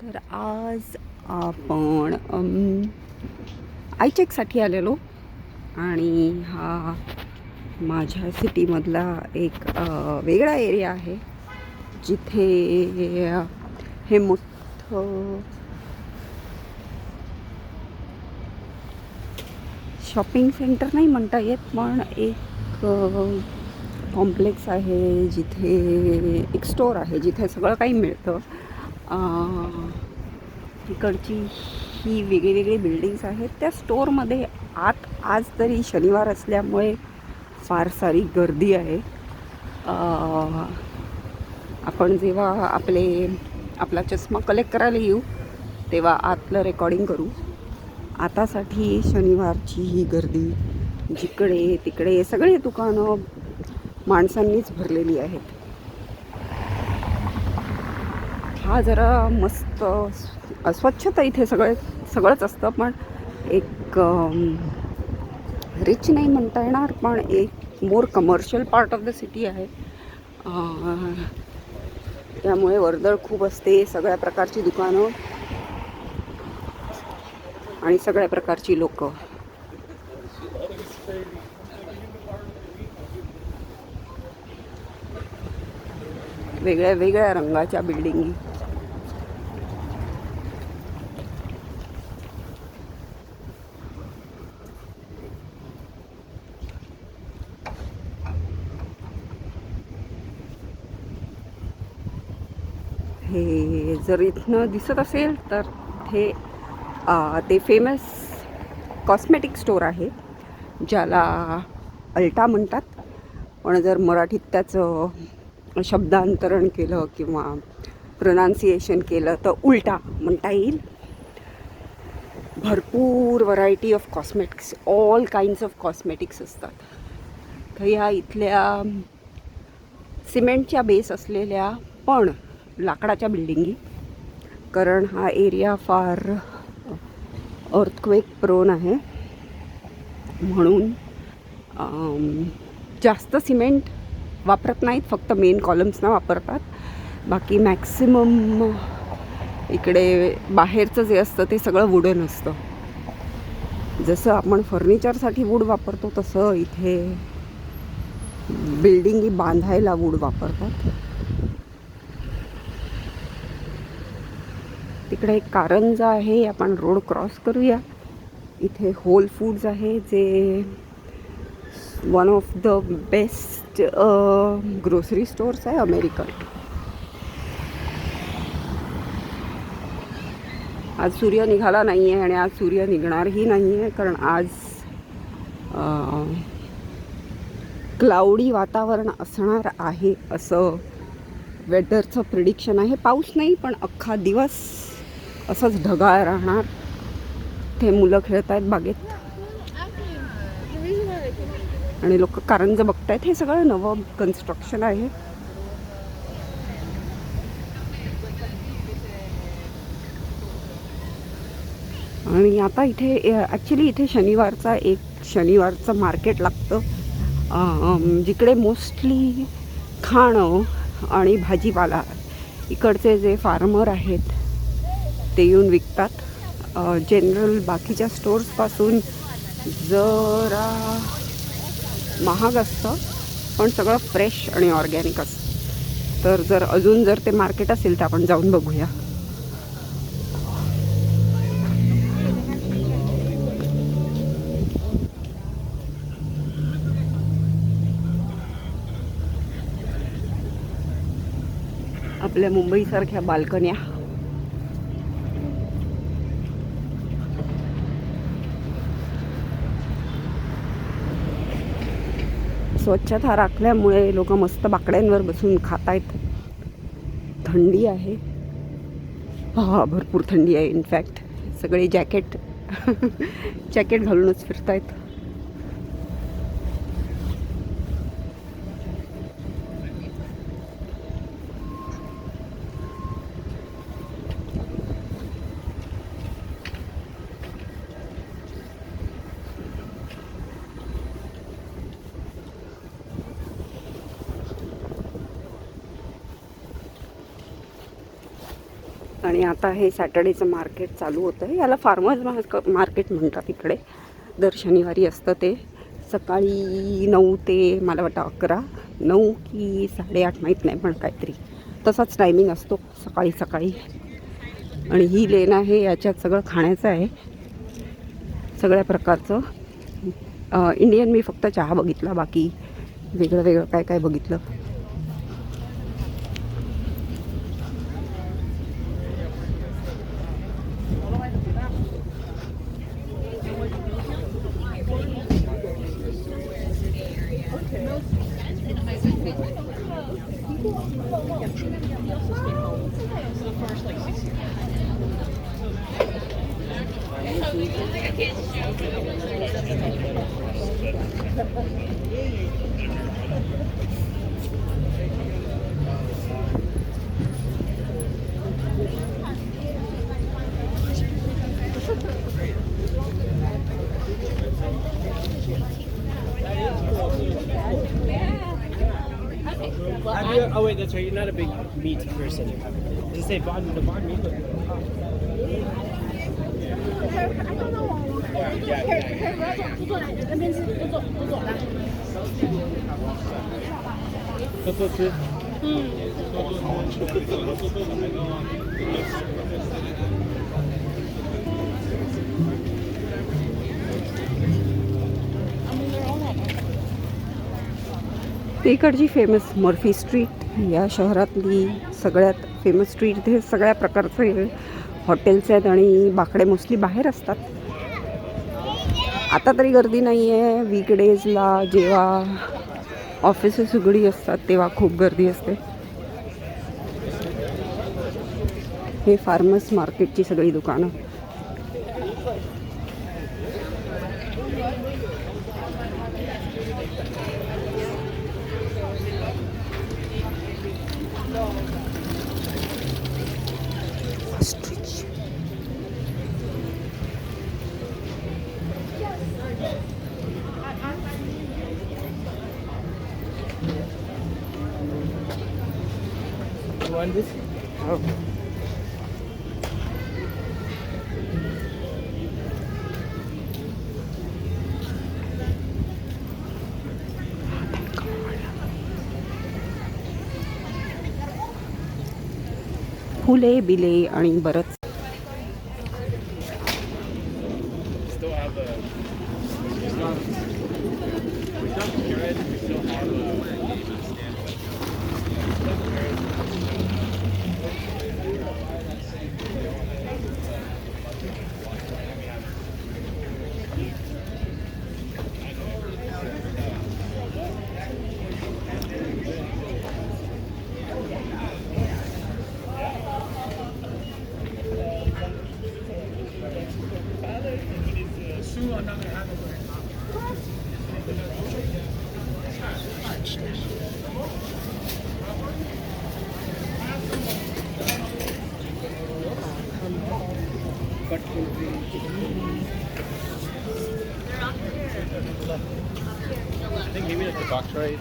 तर आज आपण आय चेकसाठी आलेलो आणि हा माझ्या सिटीमधला एक वेगळा एरिया आहे जिथे हे मोठं शॉपिंग सेंटर नाही म्हणता येत, पण एक कॉम्प्लेक्स आहे जिथे एक स्टोर आहे जिथे सगळं काही मिळतं. तिकडची ही वेगळी वेगळी बिल्डिंग्स आहेत. त्या स्टोअरमध्ये आज तरी शनिवार असल्यामुळे फार सारी गर्दी आहे. आपण जेव्हा आपला चष्मा कलेक्ट करायला येऊ तेव्हा आतलं रेकॉर्डिंग करू. आतासाठी शनिवारची ही गर्दी, जिकडे तिकडे सगळे दुकानं माणसांनीच भरलेली आहेत. हा जरा मस्त स्वच्छता इथे सगळंच असतं, पण एक रिच नाही म्हणता येणार, पण एक more commercial part of the city आहे. त्यामुळे वर्दळ खूप असते, सगळ्या प्रकारची दुकानं आणि सगळ्या प्रकारची लोक. वेगळ्या वेगळ्या रंगाच्या बिल्डिंगी. हे जर इथनं दिसत असेल तर ते फेमस कॉस्मेटिक स्टोअर आहे ज्याला अल्टा म्हणतात, पण जर मराठीत त्याचं शब्दांतरण केलं किंवा प्रोनाउन्सिएशन केलं तर उलटा म्हणता येईल. भरपूर variety of cosmetics, all kinds of cosmetics असतात. तर ह्या इथल्या सिमेंटच्या बेस असलेल्या पण लाकडाच्या बिल्डिंगी, कारण हा एरिया फार अर्थक्वेक प्रोन आहे म्हणून जास्त सिमेंट वापरत नाहीत, फक्त मेन कॉलम्सना वापरतात. बाकी मॅक्सिमम इकडे बाहेरचं जे असतं ते सगळं वुडन असतं. जसं आपण फर्निचरसाठी वूड वापरतो तसं इथे बिल्डिंगी बांधायला वूड वापरतात. तिकडे एक कारंजा आहे, आपण रोड क्रॉस करूया. इथे होल फूड्स आहे जे one of the best grocery stores आहे अमेरिकन. आज सूर्य निघाला नाही आहे आणि आज सूर्य निघणारही नाही आहे, कारण आज क्लाउडी वातावरण असणार आहे असं वेदरचं प्रिडिक्शन आहे. पाऊस नाही, पण अख्खा दिवस असंच ढगाळ राहणार. ते मुलं खेळत आहेत बागेत आणि लोक कारंजा बघतायत. हे सगळं नवं कन्स्ट्रक्शन आहे. आणि आता इथे ॲक्च्युली इथे शनिवारचं मार्केट लागतं, जिकडे मोस्टली खाणं आणि भाजीपाला इकडचे जे फार्मर आहेत ते येऊन विकतात. जनरल बाकीच्या स्टोर्सपासून जरा महाग असतं, पण सगळं फ्रेश आणि ऑर्गॅनिक असतं. तर जर ते मार्केट असेल तर आपण जाऊन बघूया. आपल्या मुंबईसारख्या बाल्कन्या. स्वच्छता राखल्यामुळे लोक मस्त बाकड्यांवर बसून खात आहेत. थंडी आहे, भरपूर थंडी आहे. इनफॅक्ट सगळे जॅकेट घालूनच फिरतायत. आणि आता हे सॅटर्डेचं मार्केट चालू होतं आहे. याला फार्मर्स मार्केट म्हणतात इकडे. दर शनिवारी असतं ते. सकाळी 9 ते मला वाटतं 11, 9 की 8:30 माहीत नाही, पण काहीतरी तसाच टायमिंग असतो सकाळी सकाळी. आणि ही लेन आहे, याच्यात सगळं खाण्याचं आहे, सगळ्या प्रकारचं. इंडियन मी फक्त चहा बघितला, बाकी वेगळं वेगळं काय काय बघितलं. Oh wait, that's right. You're not a big meat person. Does it say the bond meat? इकडची फेमस मर्फी स्ट्रीट, या शहरातली सगळ्यात फेमस स्ट्रीट. हे सगळ्या प्रकारचे हॉटेल्स आहेत आणि बाकडे मोस्टली बाहेर असतात. आता तरी गर्दी नाही आहे. वीकडेजला जेव्हा ऑफिसेस उघडी असतात तेव्हा खूप गर्दी असते. हे फार्मर्स मार्केटची सगळी दुकानं. You want this? हो. फुले बिले आणि बरंच. Still have the. We still have I think maybe that's the box right.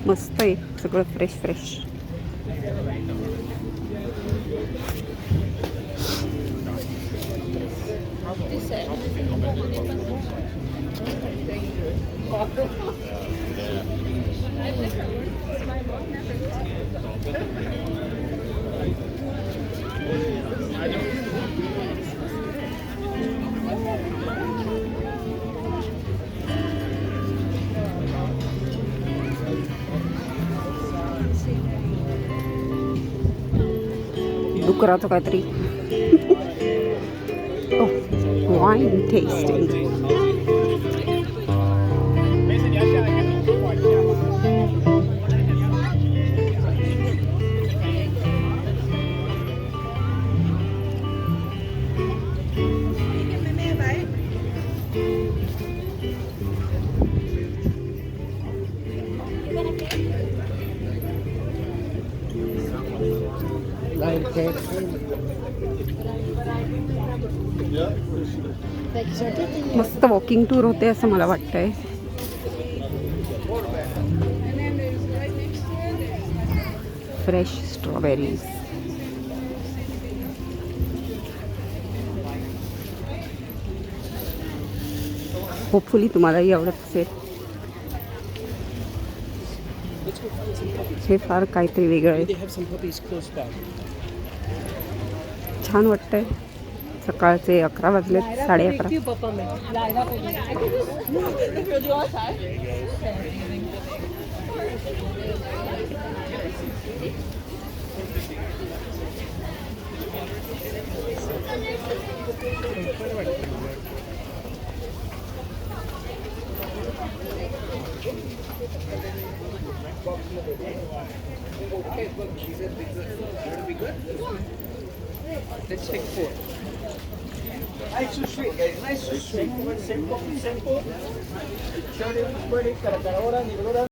मस्त आहे सगळं, फ्रेश फ्रेश. डुकराचं काहीतरी. Wine tasting. मस्त वॉकिंग टूर होते असं मला वाटतंय. Fresh strawberries. होपफुली तुम्हालाही आवडत असेल. हे फार काहीतरी वेगळं आहे. They have some puppies close by. छान वाटतंय. सकाळचे 11 वाजलेत, 11:30. Let's take 4. Nice to sweet, guys. Nice to sweet. Simple. Show everybody.